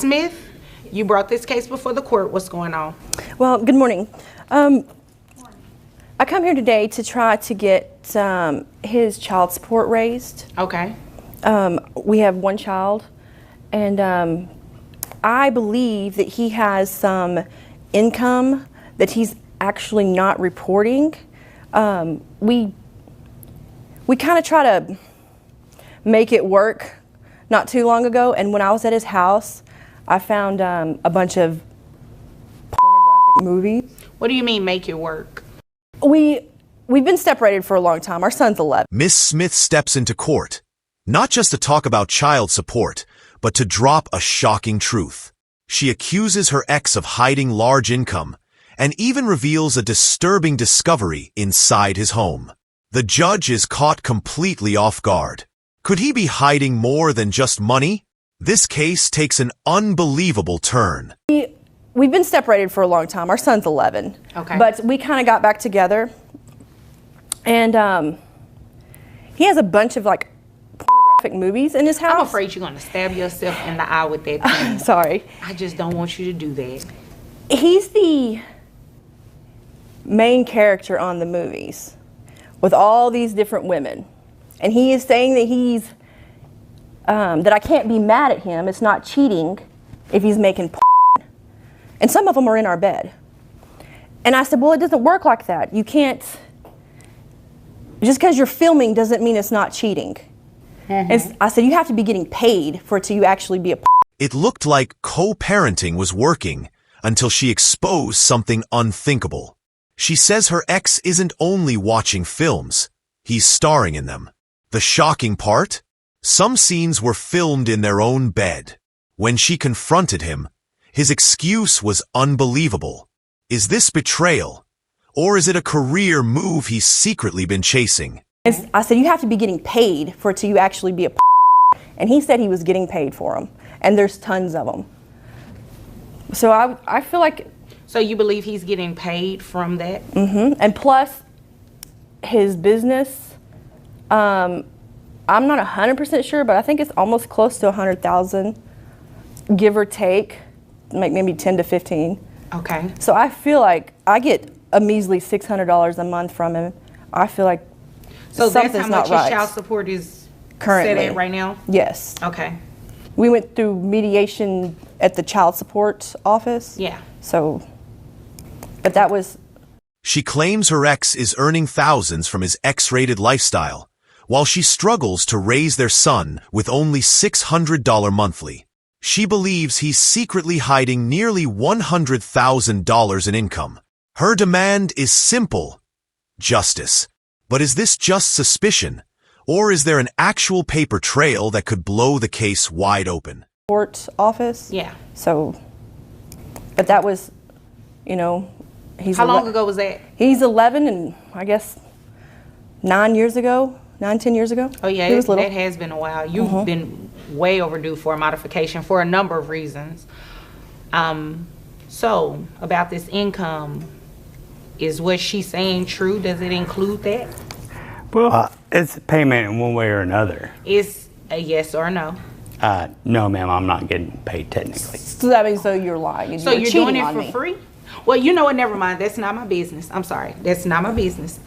Smith, you brought this case before the court. What's going on? Well, good morning. I come here today to try to get his child support raised. Okay. We have one child, and I believe that he has some income that he's actually not reporting. We kind of try to make it work not too long ago, and when I was at his house, I found a bunch of pornographic movies. What do you mean make it work? We've been separated for a long time. Our son's 11. Miss Smith steps into court, not just to talk about child support, but to drop a shocking truth. She accuses her ex of hiding large income and even reveals a disturbing discovery inside his home. The judge is caught completely off guard. Could he be hiding more than just money? This case takes an unbelievable turn. We've been separated for a long time. Our son's 11. Okay. But we kind of got back together. And he has a bunch of like pornographic movies in his house. I'm afraid you're going to stab yourself in the eye with that pen. Sorry. I just don't want you to do that. He's the main character on the movies with all these different women. And he is saying that he's that I can't be mad at him. It's not cheating if he's making porn. And some of them are in our bed. And I said, well, it doesn't work like that. You can't, just because you're filming doesn't mean it's not cheating. And I said, you have to be getting paid for it to actually be a porn. It looked like co-parenting was working until she exposed something unthinkable. She says her ex isn't only watching films, he's starring in them. The shocking part? Some scenes were filmed in their own bed. When she confronted him, his excuse was unbelievable. Is this betrayal? Or is it a career move he's secretly been chasing? I said, you have to be getting paid for it to actually be a porn. And he said he was getting paid for them. And there's tons of them. So I feel like... So you believe he's getting paid from that? And plus, his business, I'm not 100% sure, but I think it's almost close to 100,000, give or take, like maybe 10 to 15. Okay. So I feel like I get a measly $600 a month from him. I feel like something's that's how not much right. his child support is Currently. set at right now? Yes. Okay. We went through mediation at the child support office. Yeah. So, but that was... She claims her ex is earning thousands from his X-rated lifestyle, while she struggles to raise their son with only $600 monthly. She believes he's secretly hiding nearly $100,000 in income. Her demand is simple: justice. But is this just suspicion, or is there an actual paper trail that could blow the case wide open? Court office. Yeah. So, but that was, you know, he's... How long ago was that? He's 11, and I guess 10 years ago. Oh yeah, he was little. That has been a while. You've been way overdue for a modification for a number of reasons. So about this income, is what she's saying true? Does it include that? Well, it's payment in one way or another. It's a yes or a no? No, ma'am, I'm not getting paid technically. So that means you're lying. So you're doing it for free? Well, you know what? Never mind. That's not my business. I'm sorry. That's not my business.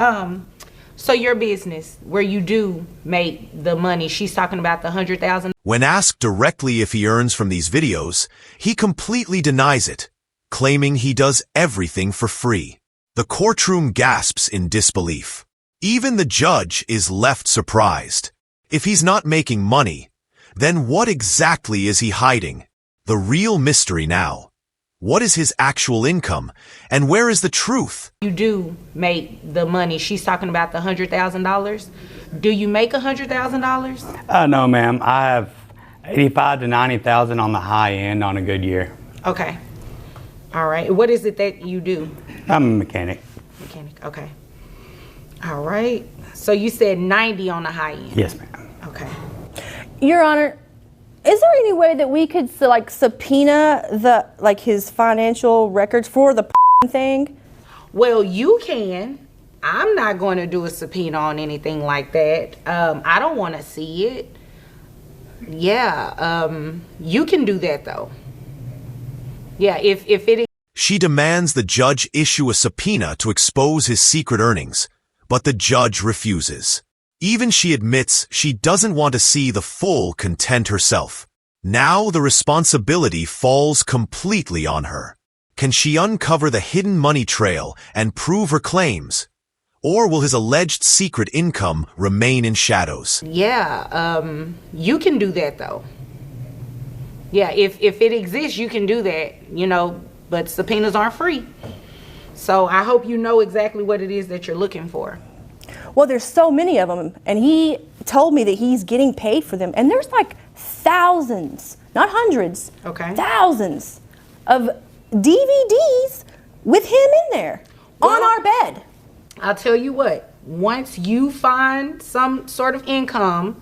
So your business, where you do make the money, she's talking about the $100,000. When asked directly if he earns from these videos, he completely denies it, claiming he does everything for free. The courtroom gasps in disbelief. Even the judge is left surprised. If he's not making money, then what exactly is he hiding? The real mystery now. What is his actual income, and where is the truth? You do make the money. She's talking about the $100,000. Do you make $100,000? No, ma'am. I have 85 to 90,000 on the high end on a good year. Okay. All right. What is it that you do? I'm a mechanic. Mechanic. Okay. All right. So you said 90 on the high end. Yes, ma'am. Okay. Your Honor, is there any way that we could subpoena his financial records for the thing? Well, you can. I'm not going to do a subpoena on anything like that. I don't want to see it. Yeah. You can do that though. Yeah, if it She demands the judge issue a subpoena to expose his secret earnings, but the judge refuses. Even she admits she doesn't want to see the full content herself. Now the responsibility falls completely on her. Can she uncover the hidden money trail and prove her claims? Or will his alleged secret income remain in shadows? Yeah, you can do that though. Yeah, if it exists, you can do that, you know, but subpoenas aren't free. So I hope you know exactly what it is that you're looking for. Well, there's so many of them, and he told me that he's getting paid for them, and there's like thousands, not hundreds, Okay. thousands of DVDs with him in there on our bed. I'll tell you what, once you find some sort of income,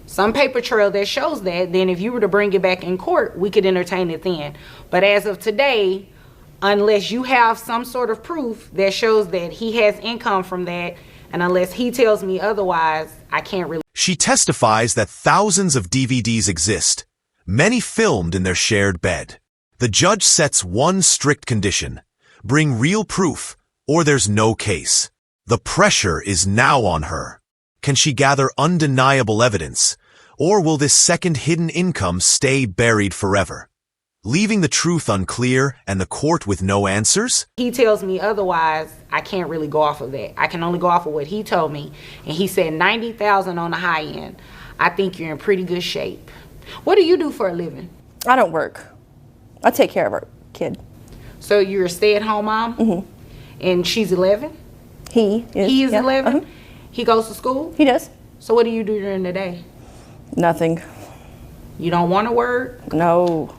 some paper trail that shows that, then if you were to bring it back in court, we could entertain it then. But as of today, unless you have some sort of proof that shows that he has income from that, and unless he tells me otherwise, I can't really. She testifies that thousands of DVDs exist, many filmed in their shared bed. The judge sets one strict condition: bring real proof, or there's no case. The pressure is now on her. Can she gather undeniable evidence, or will this second hidden income stay buried forever, leaving the truth unclear and the court with no answers? He tells me otherwise, I can't really go off of that. I can only go off of what he told me, and he said 90,000 on the high end. I think you're in pretty good shape. What do you do for a living? I don't work. I take care of our kid. So you're a stay-at-home mom? Mm-hmm. And she's 11? He is yeah. 11? He goes to school? He does. So what do you do during the day? Nothing. You don't want to work? No.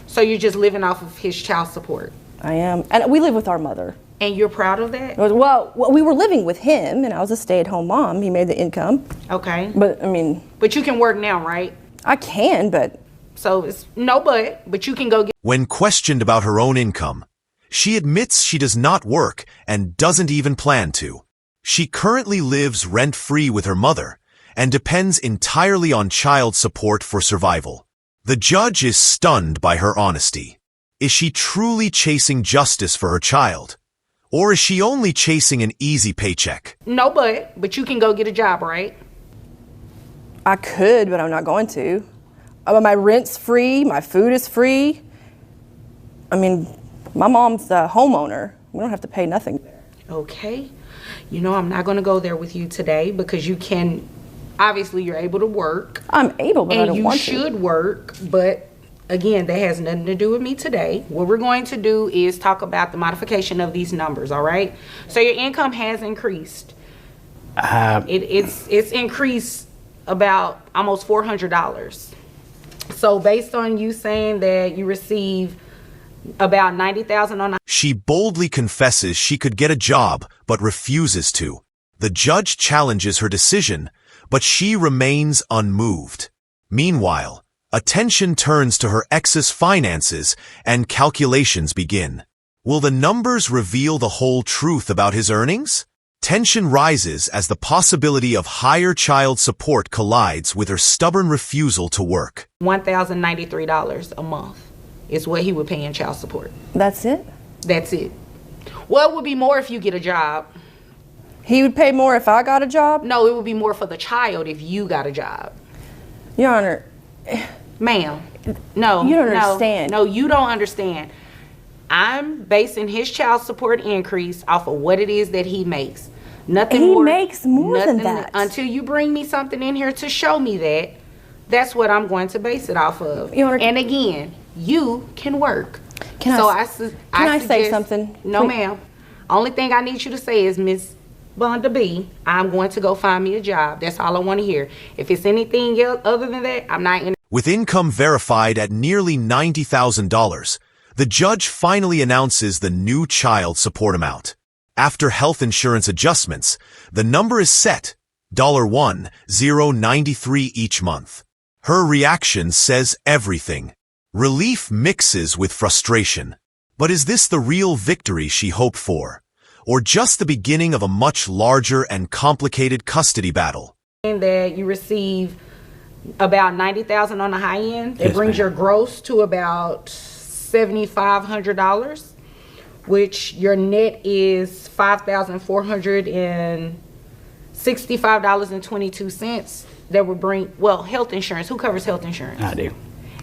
So you're just living off of his child support? I am. And we live with our mother. And you're proud of that? Well, we were living with him, and I was a stay-at-home mom. He made the income. Okay. But, I mean... But you can work now, right? I can, but... So it's no but you can go get... When questioned about her own income, she admits she does not work and doesn't even plan to. She currently lives rent-free with her mother and depends entirely on child support for survival. The judge is stunned by her honesty. Is she truly chasing justice for her child? Or is she only chasing an easy paycheck? No but you can go get a job, right? I could, but I'm not going to. My rent's free, my food is free. I mean, my mom's the homeowner. We don't have to pay nothing. Okay. You know, I'm not going to go there with you today because you can, obviously you're able to work. I'm able, but I don't want to. And you should work, but again, that has nothing to do with me today. What we're going to do is talk about the modification of these numbers, all right? So your income has increased. It's increased about almost $400. So based on you saying that you receive about 90,000 on a... She boldly confesses she could get a job, but refuses to. The judge challenges her decision, but she remains unmoved. Meanwhile, attention turns to her ex's finances and calculations begin. Will the numbers reveal the whole truth about his earnings? Tension rises as the possibility of higher child support collides with her stubborn refusal to work. $1,093 a month is what he would pay in child support. That's it? That's it. Well, it would be more if you get a job. He would pay more if I got a job? No, it would be more for the child if you got a job. Your Honor. Ma'am, no. You don't understand. No, you don't understand. I'm basing his child support increase off of what it is that he makes. Nothing more. He makes more than that. Until you bring me something in here to show me that, that's what I'm going to base it off of. And again, you can work. Can I say something? No, ma'am. Only thing I need you to say is, Miss Bonda B, I'm going to go find me a job. That's all I want to hear. If it's anything else other than that, I'm not in. With income verified at nearly $90,000, the judge finally announces the new child support amount. After health insurance adjustments, the number is set, $1,093 each month. Her reaction says everything. Relief mixes with frustration. But is this the real victory she hoped for? Or just the beginning of a much larger and complicated custody battle? That you receive about 90,000 on the high end. It brings your gross to about $7,500, which your net is $5,465.22. That would bring, well, health insurance. Who covers health insurance? I do.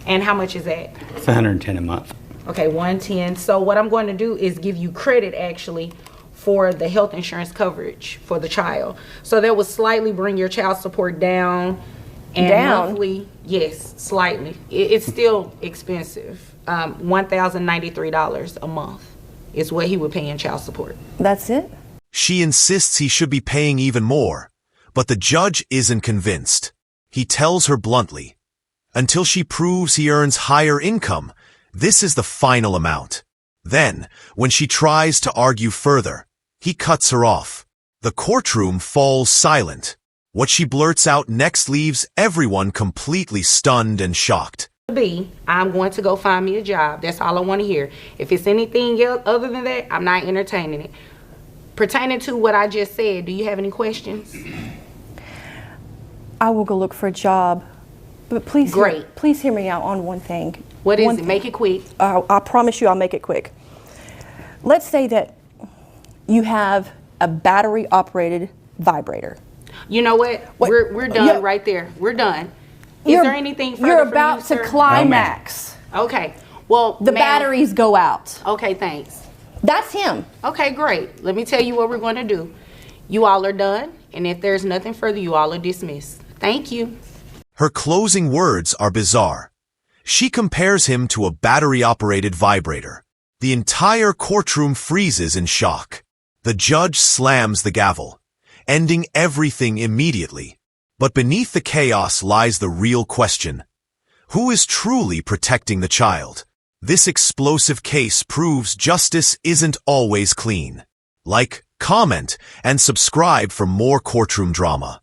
And how much is that? It's $110 a month. Okay, 110. So what I'm going to do is give you credit actually for the health insurance coverage for the child. So that would slightly bring your child support down. And monthly, yes, slightly. It's still expensive. $1,093 a month is what he would pay in child support. That's it? She insists he should be paying even more, but the judge isn't convinced. He tells her bluntly, until she proves he earns higher income, this is the final amount. Then, when she tries to argue further, he cuts her off. The courtroom falls silent. What she blurts out next leaves everyone completely stunned and shocked. I'm going to go find me a job. That's all I want to hear. If it's anything else other than that, I'm not entertaining it. Pertaining to what I just said, do you have any questions? I will go look for a job. But please, please hear me out on one thing. What is it? Make it quick. I promise you I'll make it quick. Let's say that you have a battery-operated vibrator. You know what? We're done right there. We're done. Is there anything further You're from about you, to sir? climax. Okay. Well, the batteries go out. Okay, thanks. That's him. Okay, great. Let me tell you what we're going to do. You all are done, and if there's nothing further, you all are dismissed. Thank you. Her closing words are bizarre. She compares him to a battery-operated vibrator. The entire courtroom freezes in shock. The judge slams the gavel, ending everything immediately. But beneath the chaos lies the real question. Who is truly protecting the child? This explosive case proves justice isn't always clean. Like, comment, and subscribe for more courtroom drama.